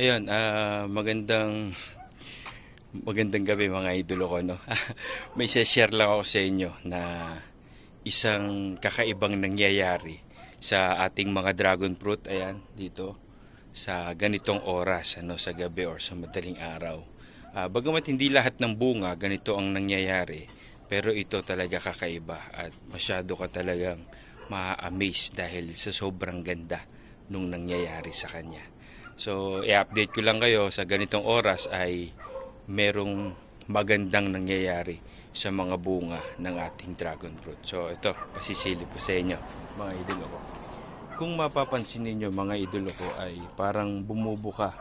Ayun, magandang gabi mga idolo ko, no? May share lang ako sa inyo na isang kakaibang nangyayari sa ating mga dragon fruit, ayan, dito sa ganitong oras, ano, sa gabi or sa madaling araw. Bagamat hindi lahat ng bunga ganito ang nangyayari, pero ito talaga kakaiba at masyado ka talagang ma-amaze dahil sa sobrang ganda nung nangyayari sa kanya. So, i-update ko lang kayo sa ganitong oras ay merong magandang nangyayari sa mga bunga ng ating dragon fruit. So, ito, pasisilip ko sa inyo, mga idolo ko. Kung mapapansin niyo mga idolo ko ay parang bumubuka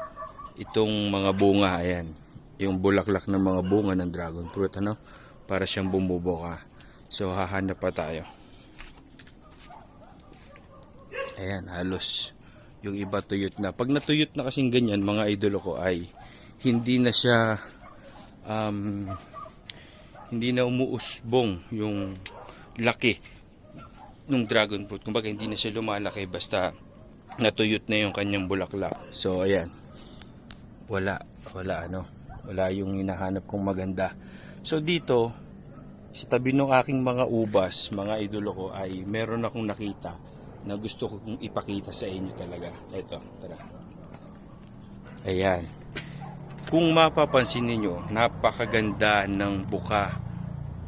itong mga bunga, ayan, yung bulaklak ng mga bunga ng dragon fruit, ano? Para siyang bumubuka. So, hahanap pa tayo. Ayan, halos yung iba tuyot na. Pag natuyot na kasing ganyan, mga idolo ko, ay hindi na siya hindi na umuusbong yung laki ng dragon fruit. Kumbaga hindi na siya lumalaki basta natuyot na yung kanyang bulaklak. So ayan, wala yung hinahanap kong maganda. So dito sa tabi ng aking mga ubas, mga idolo ko, ay meron akong nakita na gusto kong ipakita sa inyo talaga. Ito, tara. Ayan. Kung mapapansin niyo, napakaganda ng buka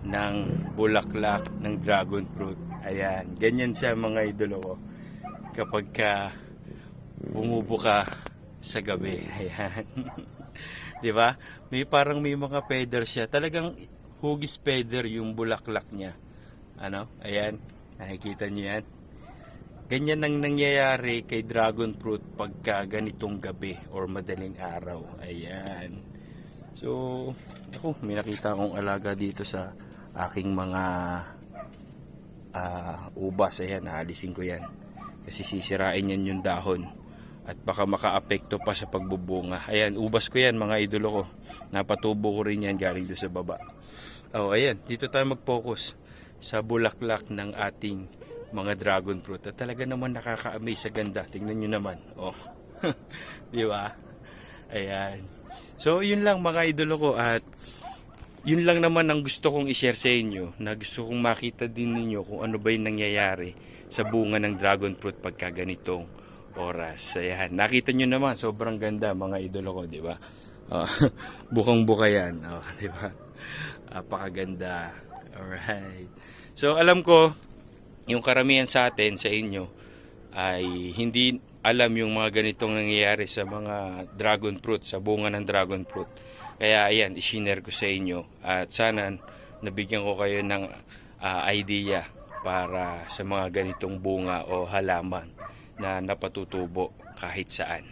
ng bulaklak ng dragon fruit. Ayan, ganyan siya mga idolo ko. Kapag ka bumubuka sa gabi, ayan. 'Di ba? May mga feather siya. Talagang hugis feather yung bulaklak niya. Ano? Ayan, nakikita niyo 'yan. Ganyan ang nangyayari kay dragon fruit pagka ganitong gabi or madaling araw. Ayan. So, ako, may nakita akong alaga dito sa aking mga ubas. Ayan, naalisin ko yan. Kasi sisirain yan yung dahon. At baka makaapekto pa sa pagbubunga. Ayan, ubas ko yan mga idolo ko. Napatubo ko rin yan galing doon sa baba. Oh, ayan, dito tayo mag-focus sa bulaklak ng ating mga dragon fruit. At talaga naman nakaka-amaze sa ganda. Tingnan nyo naman. Oh. Di ba? Ayan. So, yun lang mga idolo ko at yun lang naman ang gusto kong i-share sa inyo na gusto kong makita din ninyo kung ano ba yung nangyayari sa bunga ng dragon fruit pagka ganitong oras. Ayan. Nakita nyo naman, sobrang ganda mga idolo ko, di ba? Oh, bukang-buka yan. Oh, di ba? Napakaganda. Alright. So, alam ko, yung karamihan sa atin, sa inyo, ay hindi alam yung mga ganitong nangyayari sa mga dragon fruit, sa bunga ng dragon fruit. Kaya ayan, i-share ko sa inyo at sana nabigyan ko kayo ng idea para sa mga ganitong bunga o halaman na napatutubo kahit saan.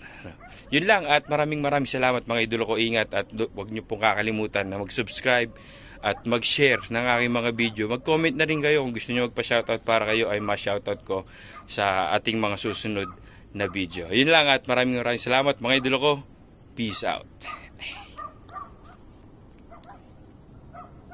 Yun lang at maraming salamat mga idolo ko. Ingat at huwag nyo pong kakalimutan na mag-subscribe at mag-share ng aking mga video. Mag-comment na rin kayo kung gusto niyo magpa-shoutout para kayo ay ma-shoutout ko sa ating mga susunod na video. Yun lang at maraming salamat mga idolo ko. Peace out.